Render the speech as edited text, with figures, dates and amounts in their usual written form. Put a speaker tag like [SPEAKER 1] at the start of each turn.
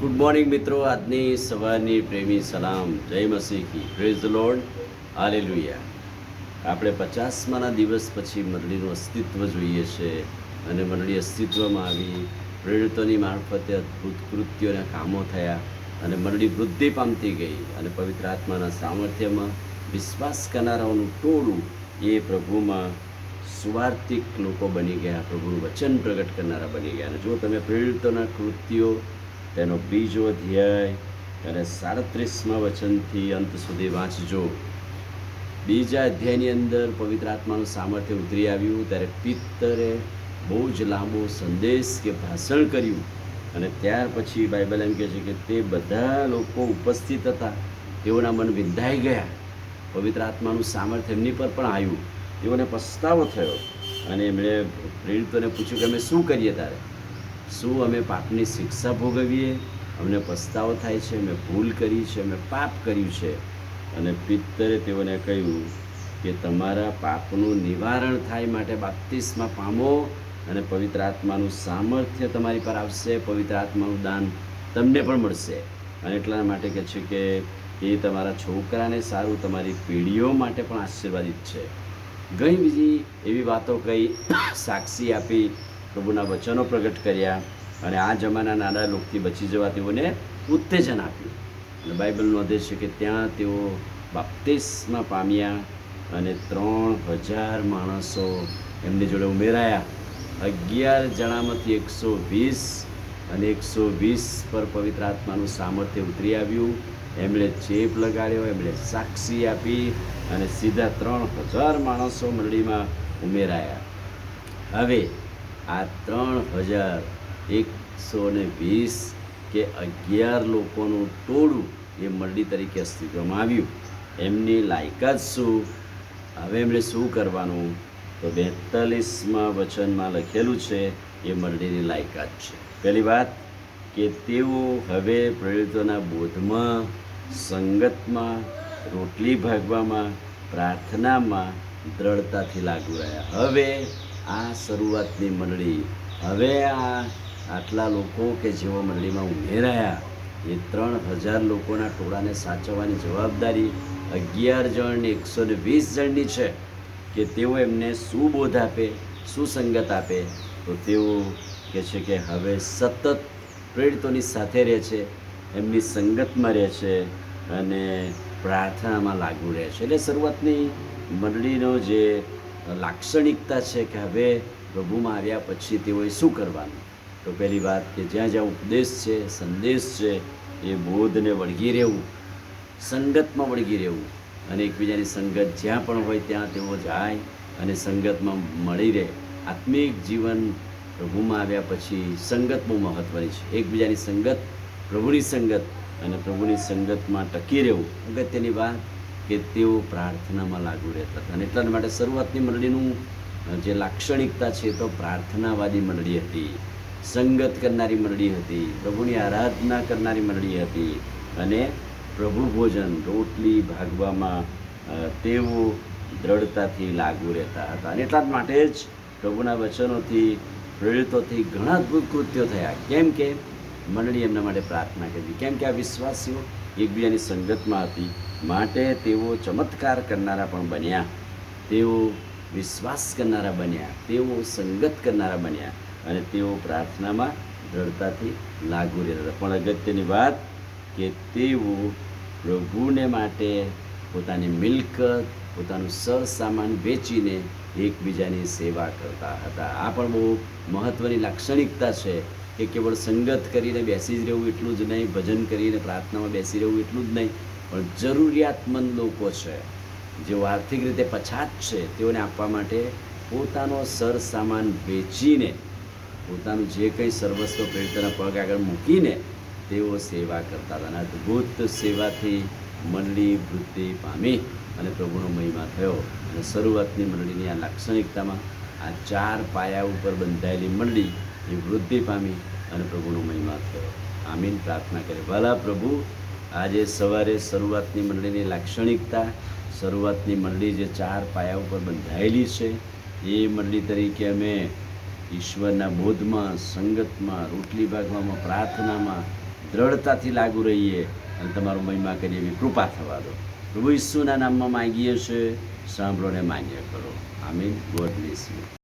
[SPEAKER 1] Good morning મિત્રો. આજની સવારની પ્રેમી સલામ, જય મસીહી, પ્રેઝ ધ લોર્ડ, હાલેલુયા. આપણે 50માના દિવસ પછી મંડળીનું અસ્તિત્વ જોઈએ છે અને મંડળી અસ્તિત્વમાં આવી, પ્રેરિતોની મારફતે અદ્ભુત કૃત્યો અને કામો થયા અને મંડળી વૃદ્ધિ પામતી ગઈ અને પવિત્ર આત્માના સામર્થ્યમાં વિશ્વાસ કરનારાઓનું ટોળું એ પ્રભુમાં સુવાર્તિક લોકો બની ગયા, પ્રભુનું વચન પ્રગટ કરનારા બની ગયા. અને જો તમે પ્રેરિતોના કૃત્યો તેનો બીજો અધ્યાય અને 37મા વચનથી અંત સુધી વાંચજો. બીજા અધ્યાયની અંદર પવિત્ર આત્માનું સામર્થ્ય ઉતરી આવ્યું ત્યારે પિત્તરે બહુ જ લાંબો સંદેશ કે ભાષણ કર્યું અને ત્યાર પછી બાઇબલ એમ કહે છે કે તે બધા લોકો ઉપસ્થિત હતા, તેઓના મન વિંધાઈ ગયા. પવિત્ર આત્માનું સામર્થ્ય એમની પર પણ આવ્યું, તેઓને પસ્તાવો થયો અને એમણે પ્રેરિતોને પૂછ્યું કે અમે શું કરીએ તારે? શું અમે પાપની શિક્ષા ભોગવીએ? અમને પસ્તાવો થાય છે, અમે ભૂલ કરી છે, અમે પાપ કર્યું છે. અને પિત્તરે તેઓને કહ્યું કે તમારા પાપનું નિવારણ થાય માટે બાપ્તિસ્મા પામો અને પવિત્ર આત્માનું સામર્થ્ય તમારી પર આવશે, પવિત્ર આત્માનું દાન તમને પણ મળશે. અને એટલા માટે કહે છે કે એ તમારા છોકરાને સારું, તમારી પેઢીઓ માટે પણ આશીર્વાદિત છે. ઘણી બીજી એવી વાતો કહી, સાક્ષી આપી, પ્રભુના વચનો પ્રગટ કર્યા અને આ જમાના નાના લોકથી બચી જવા તેઓને ઉત્તેજન આપ્યું. અને બાઇબલ નોંધે છે કે ત્યાં તેઓ બાપ્તિસ્મા પામ્યા અને 3000 માણસો એમની જોડે ઉમેરાયા. 11 જણામાંથી 120 અને 120 પર પવિત્ર આત્માનું સામર્થ્ય ઉતરી આવ્યું. એમણે ચેપ લગાડ્યો, એમણે સાક્ષી આપી અને સીધા 3000 માણસો મંડળીમાં ઉમેરાયા. હવે આ 3120 કે 11 લોકોનું ટોળું એ મંડળી તરીકે અસ્તિત્વમાં આવ્યું. એમની લાયકાત શું? હવે એમણે શું કરવાનું? તો 42મા વચનમાં લખેલું છે એ મંડળીની લાયકાત છે. પહેલી વાત કે તેઓ હવે પ્રેરિતોના બોધમાં, સંગતમાં, રોટલી ભાગવામાં, પ્રાર્થનામાં દ્રઢતાથી લાગુ રહ્યા. હવે આ શરૂઆતની મંડળી, હવે આટલા લોકો કે જેઓ મંડળીમાં ઉમેરાયા, એ 3000 લોકોના ટોળાને સાચવવાની જવાબદારી 11 જણ ને 120 જણની છે. કે તેઓ એમને શું બોધ આપે, શું સંગત આપે? તો તેઓ કહે છે કે હવે સતત પ્રેરિતોની સાથે રહે છે, એમની સંગતમાં રહે છે અને પ્રાર્થનામાં લાગુ રહે છે. એટલે શરૂઆતની મંડળીનો જે લાક્ષણિકતા છે કે હવે પ્રભુમાં આવ્યા પછી તેઓએ શું કરવાનું? તો પહેલી વાત કે જ્યાં જ્યાં ઉપદેશ છે, સંદેશ છે, એ બોધને વળગી રહેવું, સંગતમાં વળગી રહેવું અને એકબીજાની સંગત જ્યાં પણ હોય ત્યાં તેઓ જાય અને સંગતમાં મળી રહે. આત્મિક જીવન પ્રભુમાં આવ્યા પછી સંગત બહુ મહત્ત્વની છે. એકબીજાની સંગત, પ્રભુની સંગત અને પ્રભુની સંગતમાં ટકી રહેવું. અગત્યની વાત કે તેઓ પ્રાર્થનામાં લાગુ રહેતા હતા. અને એટલા માટે શરૂઆતની મંડળીનું જે લાક્ષણિકતા છે તો પ્રાર્થનાવાદી મંડળી હતી, સંગત કરનારી મંડળી હતી, પ્રભુની આરાધના કરનારી મંડળી હતી અને પ્રભુ ભોજન, રોટલી ભાગવામાં તેઓ દ્રઢતાથી લાગુ રહેતા હતા. અને એટલા જ માટે જ પ્રભુના વચનોથી, પ્રેરિતોથી ઘણા અદ્ભુત કૃત્યો થયા. કેમ કે મંડળી એમના માટે પ્રાર્થના કરી. કેમ કે આ વિશ્વાસીઓ એકબીજાની સંગતમાં હતી, માટે તેઓ ચમત્કાર કરનારા પણ બન્યા, તેઓ વિશ્વાસ કરનારા બન્યા, તેઓ સંગત કરનારા બન્યા અને તેઓ પ્રાર્થનામાં દ્રઢતાથી લાગુ રહેતા. પણ અગત્યની વાત કે તેઓ પ્રભુને માટે પોતાની મિલકત, પોતાનું સરસામાન વેચીને એકબીજાની સેવા કરતા હતા. આ પણ બહુ મહત્ત્વની લાક્ષણિકતા છે કે કેવળ સંગત કરીને બેસી જ રહેવું એટલું જ નહીં, ભજન કરીને પ્રાર્થનામાં બેસી રહેવું એટલું જ નહીં, પણ જરૂરિયાતમંદ લોકો છે, જેઓ આર્થિક રીતે પછાત છે, તેઓને આપવા માટે પોતાનો સરસામાન વેચીને, પોતાનું જે કંઈ સર્વસ્વ પ્રેરિતોના પગ આગળ મૂકીને તેઓ સેવા કરતા હતા. અદ્ભુત સેવાથી મંડળી વૃદ્ધિ પામી અને પ્રભુનો મહિમા થયો. અને શરૂઆતની મંડળીની આ લાક્ષણિકતામાં આ 4 પાયા ઉપર બંધાયેલી મંડળી એ વૃદ્ધિ પામી અને પ્રભુનો મહિમા થયો. આમીન. પ્રાર્થના કરે. ભલા પ્રભુ, આજે સવારે શરૂઆતની મંડળીની લાક્ષણિકતા, શરૂઆતની મંડળી જે 4 પાયા ઉપર બંધાયેલી છે એ મંડળી તરીકે અમે ઈશ્વરના બોધમાં, સંગતમાં, રોટલી ભાગવામાં, પ્રાર્થનામાં દ્રઢતાથી લાગુ રહીએ અને તમારો મહિમા કરીએ એવી કૃપા થવા દો. પ્રભુ ઈસુના નામમાં માંગીએ છીએ, સાંભળો ને માન્ય કરો. આમીન. God bless you.